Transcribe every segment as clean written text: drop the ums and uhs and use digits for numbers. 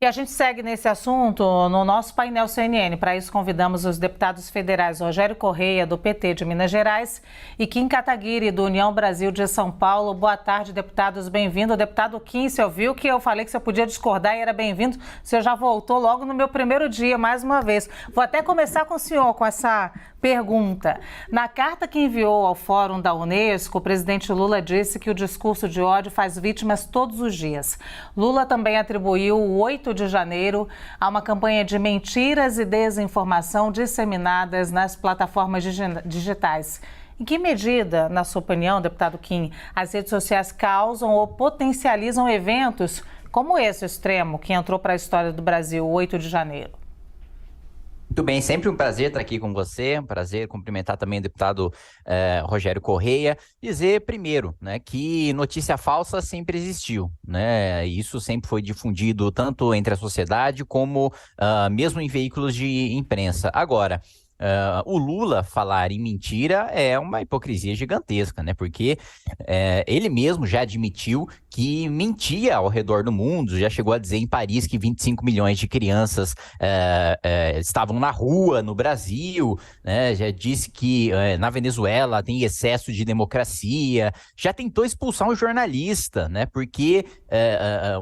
E a gente segue nesse assunto no nosso painel CNN. Para isso, convidamos os deputados federais Rogério Correia, do PT de Minas Gerais, e Kim Kataguiri, do União Brasil de São Paulo. Boa tarde, deputados. Bem-vindo. Deputado Kim, você ouviu que eu falei que você podia discordar e era bem-vindo? O senhor já voltou logo no meu primeiro dia, mais uma vez. Vou até começar com o senhor, com essa pergunta. Na carta que enviou ao Fórum da Unesco, o presidente Lula disse que o discurso de ódio faz vítimas todos os dias. Lula também atribuiu o 8 de janeiro a uma campanha de mentiras e desinformação disseminadas nas plataformas digitais. Em que medida, na sua opinião, deputado Kim, as redes sociais causam ou potencializam eventos como esse extremo que entrou para a história do Brasil, o 8 de janeiro? Muito bem, sempre um prazer estar aqui com você, um prazer cumprimentar também o deputado Rogério Correia. Dizer primeiro, né, que notícia falsa sempre existiu, né, isso sempre foi difundido tanto entre a sociedade como mesmo em veículos de imprensa. Agora, o Lula falar em mentira é uma hipocrisia gigantesca, né? Porque ele mesmo já admitiu que mentia ao redor do mundo, já chegou a dizer em Paris que 25 milhões de crianças estavam na rua no Brasil, né? Já disse que na Venezuela tem excesso de democracia, já tentou expulsar um jornalista, né? Porque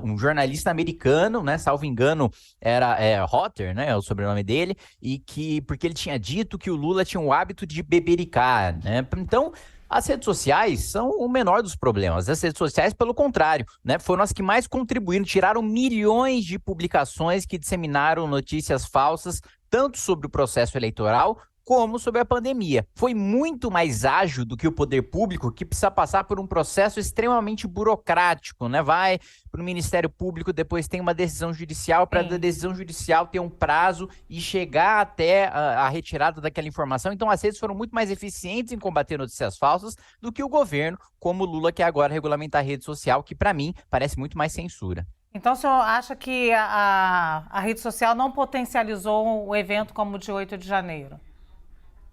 um jornalista americano, né? Salvo engano, era Rotter, né? É o sobrenome dele, e que porque ele tinha dito que o Lula tinha o hábito de bebericar, né? Então, as redes sociais são o menor dos problemas. As redes sociais, pelo contrário, né, foram as que mais contribuíram, tiraram milhões de publicações que disseminaram notícias falsas, tanto sobre o processo eleitoral como sobre a pandemia. Foi muito mais ágil do que o poder público, que precisa passar por um processo extremamente burocrático, né? Vai para o Ministério Público, depois tem uma decisão judicial, para a decisão judicial ter um prazo e chegar até a retirada daquela informação. Então, as redes foram muito mais eficientes em combater notícias falsas do que o governo, como o Lula, que agora regulamenta a rede social, que, para mim, parece muito mais censura. Então, o senhor acha que a rede social não potencializou o evento como o de 8 de janeiro?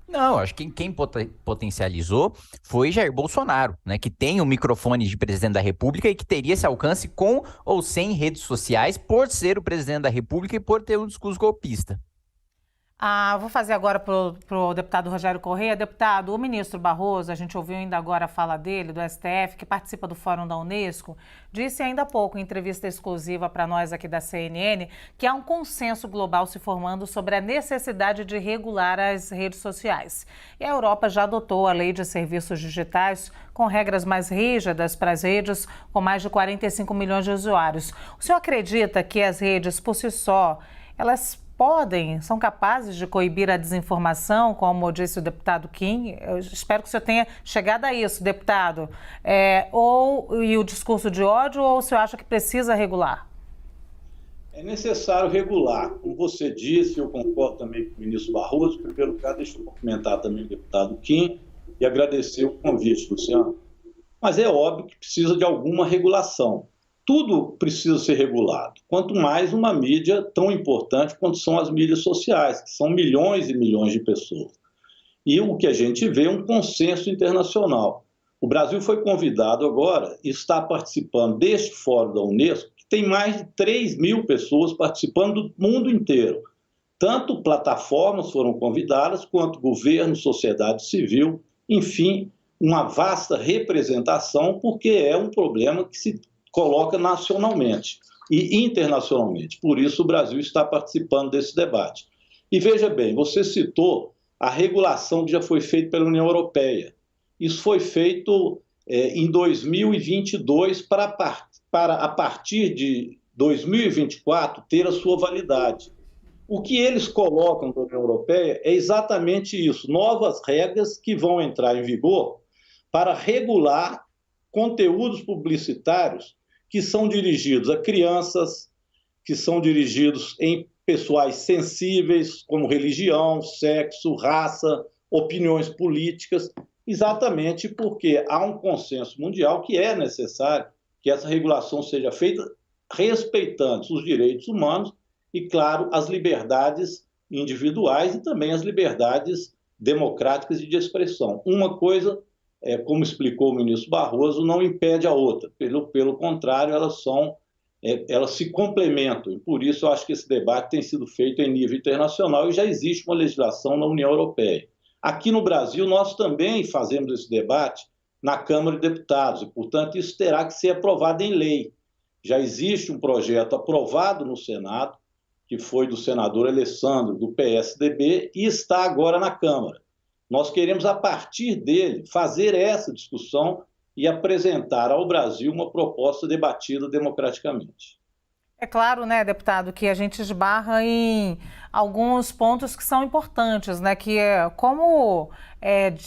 Não, acho que quem potencializou foi Jair Bolsonaro, né, que tem o microfone de presidente da República e que teria esse alcance com ou sem redes sociais por ser o presidente da República e por ter um discurso golpista. Vou fazer agora para o deputado Rogério Correia. Deputado, o ministro Barroso, a gente ouviu ainda agora a fala dele, do STF, que participa do Fórum da Unesco, disse ainda há pouco, em entrevista exclusiva para nós aqui da CNN, que há um consenso global se formando sobre a necessidade de regular as redes sociais. E a Europa já adotou a Lei de Serviços Digitais com regras mais rígidas para as redes com mais de 45 milhões de usuários. O senhor acredita que as redes, por si só, elas são capazes de coibir a desinformação, como disse o deputado Kim? Eu espero que o senhor tenha chegado a isso, deputado. E o discurso de ódio, ou o senhor acha que precisa regular? É necessário regular. Como você disse, eu concordo também com o ministro Barroso. Em primeiro lugar, deixa eu cumprimentar também o deputado Kim e agradecer o convite, Luciano. Mas é óbvio que precisa de alguma regulação. Tudo precisa ser regulado, quanto mais uma mídia tão importante quanto são as mídias sociais, que são milhões e milhões de pessoas. E o que a gente vê é um consenso internacional. O Brasil foi convidado agora e está participando deste Fórum da Unesco, que tem mais de 3 mil pessoas participando do mundo inteiro. Tanto plataformas foram convidadas, quanto governo, sociedade civil, enfim, uma vasta representação, porque é um problema que se coloca nacionalmente e internacionalmente. Por isso o Brasil está participando desse debate. E veja bem, você citou a regulação que já foi feita pela União Europeia. Isso foi feito em 2022 para a partir de 2024 ter a sua validade. O que eles colocam da União Europeia é exatamente isso, novas regras que vão entrar em vigor para regular conteúdos publicitários que são dirigidos a crianças, que são dirigidos em pessoais sensíveis, como religião, sexo, raça, opiniões políticas, exatamente porque há um consenso mundial que é necessário que essa regulação seja feita respeitando os direitos humanos e, claro, as liberdades individuais e também as liberdades democráticas e de expressão. Uma coisa, como explicou o ministro Barroso, não impede a outra. Pelo contrário, elas são elas se complementam, e por isso eu acho que esse debate tem sido feito em nível internacional e já existe uma legislação na União Europeia. Aqui no Brasil, nós também fazemos esse debate na Câmara de Deputados, e, portanto, isso terá que ser aprovado em lei. Já existe um projeto aprovado no Senado, que foi do senador Alessandro, do PSDB, e está agora na Câmara. Nós queremos, a partir dele, fazer essa discussão e apresentar ao Brasil uma proposta debatida democraticamente. É claro, né, deputado, que a gente esbarra em alguns pontos que são importantes, né, que é como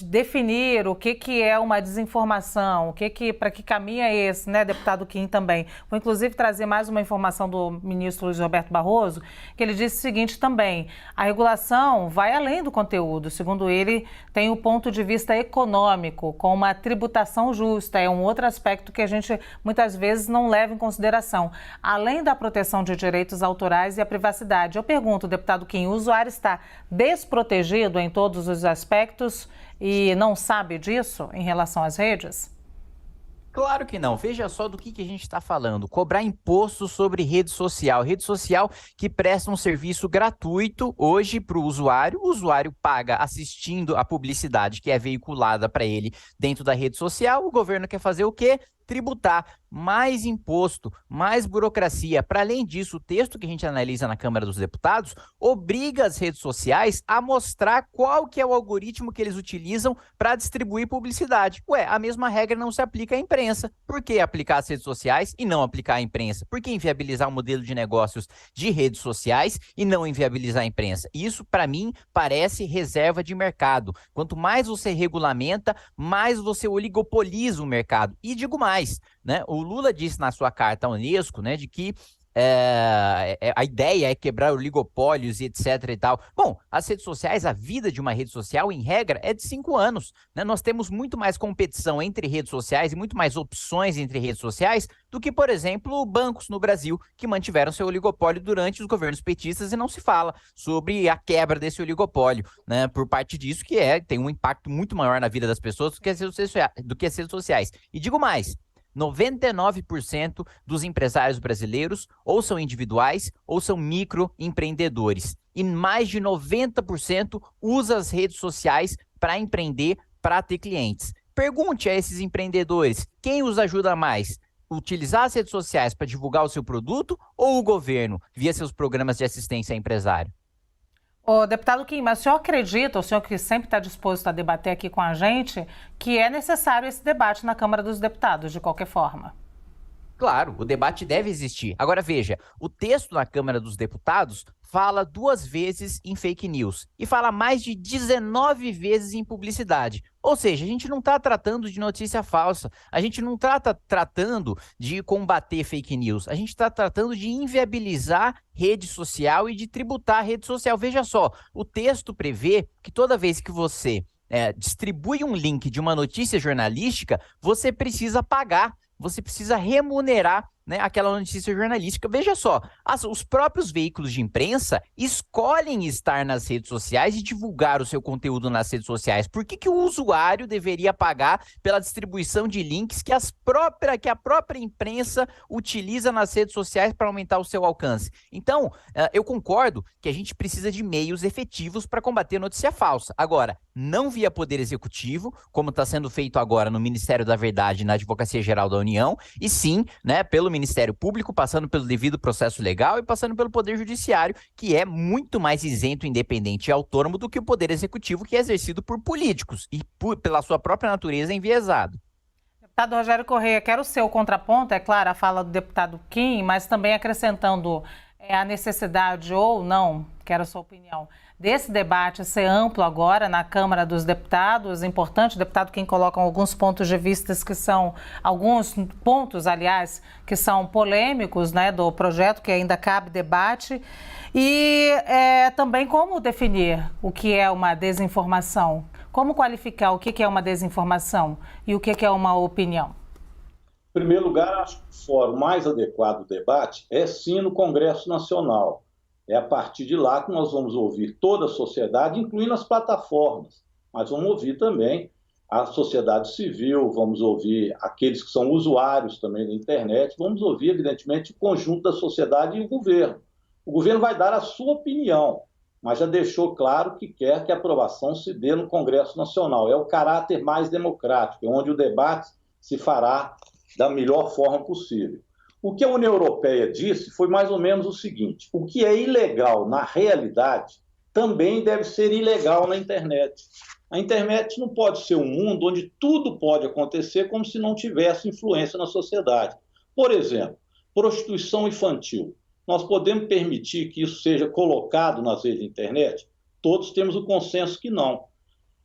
definir o que é uma desinformação, para que caminha esse, né, deputado Kim também. Vou inclusive trazer mais uma informação do ministro Luiz Roberto Barroso, que ele disse o seguinte também: a regulação vai além do conteúdo. Segundo ele, tem o ponto de vista econômico, com uma tributação justa. É um outro aspecto que a gente muitas vezes não leva em consideração. Além da proteção de direitos autorais e a privacidade. Eu pergunto, deputado Kim, o usuário está desprotegido em todos os aspectos e não sabe disso em relação às redes? Claro que não. Veja só do que a gente está falando. Cobrar imposto sobre rede social. Rede social que presta um serviço gratuito hoje para o usuário. O usuário paga assistindo a publicidade que é veiculada para ele dentro da rede social. O governo quer fazer o quê? Tributar, mais imposto, mais burocracia. Para além disso, o texto que a gente analisa na Câmara dos Deputados obriga as redes sociais a mostrar qual que é o algoritmo que eles utilizam para distribuir publicidade. Ué, a mesma regra não se aplica à imprensa. Por que aplicar as redes sociais e não aplicar à imprensa? Por que inviabilizar o modelo de negócios de redes sociais e não inviabilizar a imprensa? Isso, para mim, parece reserva de mercado. Quanto mais você regulamenta, mais você oligopoliza o mercado. E digo mais, né? O Lula disse na sua carta à Unesco, né, de que a ideia é quebrar oligopólios e etc e tal. Bom, as redes sociais, a vida de uma rede social, em regra, é de 5 anos. Né? Nós temos muito mais competição entre redes sociais e muito mais opções entre redes sociais do que, por exemplo, bancos no Brasil, que mantiveram seu oligopólio durante os governos petistas, e não se fala sobre a quebra desse oligopólio, né? Por parte disso, que tem um impacto muito maior na vida das pessoas do que as redes sociais. E digo mais, 99% dos empresários brasileiros ou são individuais ou são microempreendedores. E mais de 90% usa as redes sociais para empreender, para ter clientes. Pergunte a esses empreendedores, quem os ajuda mais? Utilizar as redes sociais para divulgar o seu produto ou o governo, via seus programas de assistência a empresário? Ô, deputado Kim, mas o senhor acredita, o senhor que sempre está disposto a debater aqui com a gente, que é necessário esse debate na Câmara dos Deputados, de qualquer forma? Claro, o debate deve existir. Agora veja, o texto na Câmara dos Deputados fala 2 vezes em fake news e fala mais de 19 vezes em publicidade. Ou seja, a gente não está tratando de notícia falsa, a gente não está tratando de combater fake news, a gente está tratando de inviabilizar rede social e de tributar a rede social. Veja só, o texto prevê que toda vez que você distribui um link de uma notícia jornalística, você precisa pagar. Você precisa remunerar, né, aquela notícia jornalística. Veja só, os próprios veículos de imprensa escolhem estar nas redes sociais e divulgar o seu conteúdo nas redes sociais. Por que o usuário deveria pagar pela distribuição de links que a própria imprensa utiliza nas redes sociais para aumentar o seu alcance? Então, eu concordo que a gente precisa de meios efetivos para combater notícia falsa. Agora, não via Poder Executivo, como está sendo feito agora no Ministério da Verdade e na Advocacia Geral da União, e sim, né, pelo Ministério Público, passando pelo devido processo legal e passando pelo Poder Judiciário, que é muito mais isento, independente e autônomo do que o Poder Executivo, que é exercido por políticos e pela sua própria natureza enviesado. Deputado Rogério Correia, quero o seu contraponto, é claro, a fala do deputado Kim, mas também acrescentando a necessidade ou não, quero a sua opinião, desse debate ser amplo agora na Câmara dos Deputados. Importante, o deputado Kim coloca alguns pontos de vista que são, alguns pontos, aliás, que são polêmicos, né, do projeto, que ainda cabe debate. E também como definir o que é uma desinformação, como qualificar o que é uma desinformação e o que é uma opinião. Em primeiro lugar, acho que o fórum mais adequado do debate é sim no Congresso Nacional. É a partir de lá que nós vamos ouvir toda a sociedade, incluindo as plataformas, mas vamos ouvir também a sociedade civil, vamos ouvir aqueles que são usuários também da internet, vamos ouvir, evidentemente, o conjunto da sociedade e o governo. O governo vai dar a sua opinião, mas já deixou claro que quer que a aprovação se dê no Congresso Nacional. É o caráter mais democrático, é onde o debate se fará da melhor forma possível. O que a União Europeia disse foi mais ou menos o seguinte: o que é ilegal na realidade também deve ser ilegal na internet. A internet não pode ser um mundo onde tudo pode acontecer como se não tivesse influência na sociedade. Por exemplo, prostituição infantil. Nós podemos permitir que isso seja colocado nas redes de internet? Todos temos o consenso que não.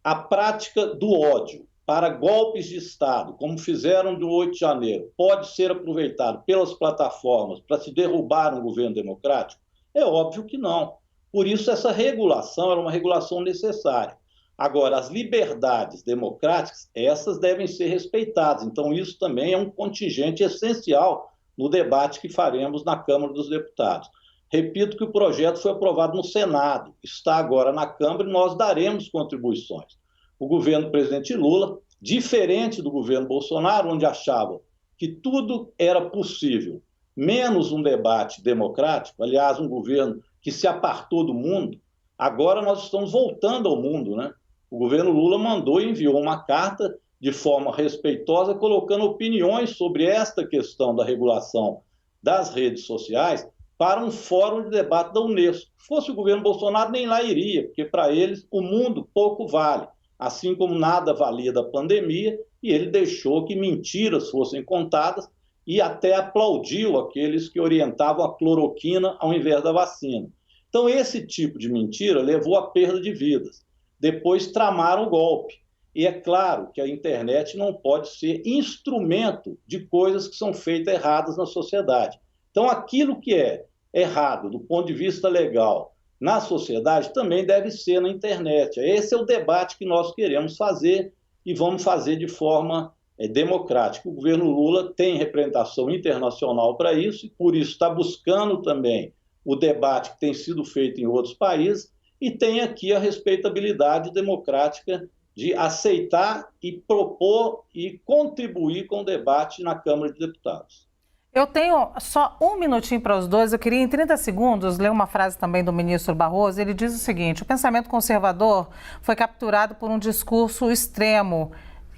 A prática do ódio para golpes de Estado, como fizeram do 8 de janeiro, pode ser aproveitado pelas plataformas para se derrubar um governo democrático? É óbvio que não. Por isso, essa regulação era uma regulação necessária. Agora, as liberdades democráticas, essas devem ser respeitadas. Então, isso também é um contingente essencial no debate que faremos na Câmara dos Deputados. Repito que o projeto foi aprovado no Senado, está agora na Câmara e nós daremos contribuições. O governo do presidente Lula, diferente do governo Bolsonaro, onde achava que tudo era possível, menos um debate democrático, aliás, um governo que se apartou do mundo, agora nós estamos voltando ao mundo, né? O governo Lula mandou e enviou uma carta de forma respeitosa, colocando opiniões sobre esta questão da regulação das redes sociais para um fórum de debate da Unesco. Se fosse o governo Bolsonaro, nem lá iria, porque para eles o mundo pouco vale, assim como nada valia da pandemia, e ele deixou que mentiras fossem contadas e até aplaudiu aqueles que orientavam a cloroquina ao invés da vacina. Então, esse tipo de mentira levou à perda de vidas. Depois tramaram o golpe. E é claro que a internet não pode ser instrumento de coisas que são feitas erradas na sociedade. Então, aquilo que é errado do ponto de vista legal na sociedade também deve ser na internet. Esse é o debate que nós queremos fazer e vamos fazer de forma democrática. O governo Lula tem representação internacional para isso e, por isso, está buscando também o debate que tem sido feito em outros países e tem aqui a respeitabilidade democrática de aceitar e propor e contribuir com o debate na Câmara de Deputados. Eu tenho só um minutinho para os dois. Eu queria, em 30 segundos, ler uma frase também do ministro Barroso. Ele diz o seguinte: o pensamento conservador foi capturado por um discurso extremo,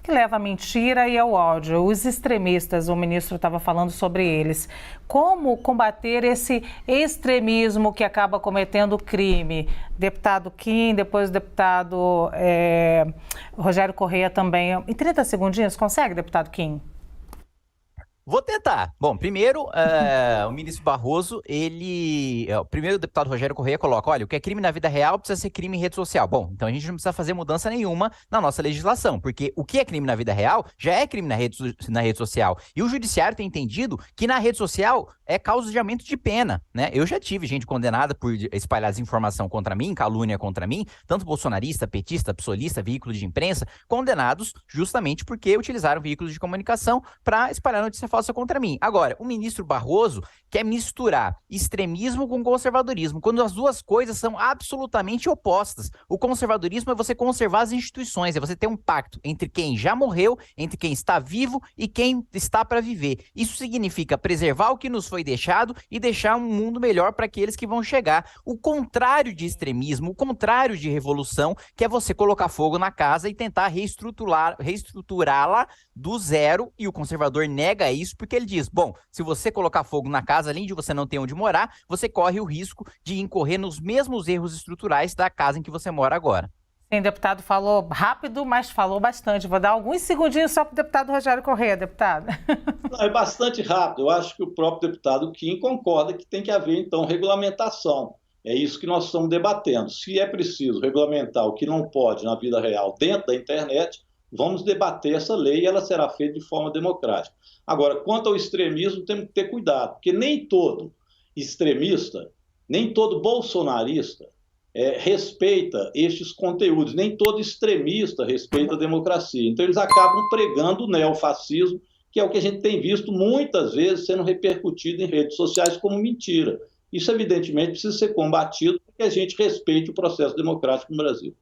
que leva à mentira e ao ódio. Os extremistas, o ministro estava falando sobre eles. Como combater esse extremismo que acaba cometendo crime? Deputado Kim, depois o deputado Rogério Correia também. Em 30 segundinhos, consegue, deputado Kim? Vou tentar. Bom, primeiro, o ministro Barroso, primeiro o deputado Rogério Correia coloca, olha, o que é crime na vida real precisa ser crime em rede social. Bom, então a gente não precisa fazer mudança nenhuma na nossa legislação, porque o que é crime na vida real já é crime na rede social. E o judiciário tem entendido que na rede social é causa de aumento de pena, né? Eu já tive gente condenada por espalhar desinformação contra mim, calúnia contra mim, tanto bolsonarista, petista, psolista, veículo de imprensa, condenados justamente porque utilizaram veículos de comunicação para espalhar notícia falsa contra mim. Agora, o ministro Barroso quer misturar extremismo com conservadorismo, quando as duas coisas são absolutamente opostas. O conservadorismo é você conservar as instituições, é você ter um pacto entre quem já morreu, entre quem está vivo e quem está para viver. Isso significa preservar o que nos foi deixado e deixar um mundo melhor para aqueles que vão chegar. O contrário de extremismo, o contrário de revolução, que é você colocar fogo na casa e tentar reestruturá-la do zero, e o conservador nega isso porque ele diz, bom, se você colocar fogo na casa, além de você não ter onde morar, você corre o risco de incorrer nos mesmos erros estruturais da casa em que você mora agora. Sim, deputado falou rápido, mas falou bastante. Vou dar alguns segundinhos só para o deputado Rogério Correia, deputado. Não, é bastante rápido. Eu acho que o próprio deputado Kim concorda que tem que haver, então, regulamentação. É isso que nós estamos debatendo. Se é preciso regulamentar o que não pode na vida real dentro da internet, vamos debater essa lei e ela será feita de forma democrática. Agora, quanto ao extremismo, temos que ter cuidado, porque nem todo extremista, nem todo bolsonarista respeita estes conteúdos, nem todo extremista respeita a democracia. Então, eles acabam pregando o neofascismo, que é o que a gente tem visto muitas vezes sendo repercutido em redes sociais como mentira. Isso, evidentemente, precisa ser combatido para que a gente respeite o processo democrático no Brasil.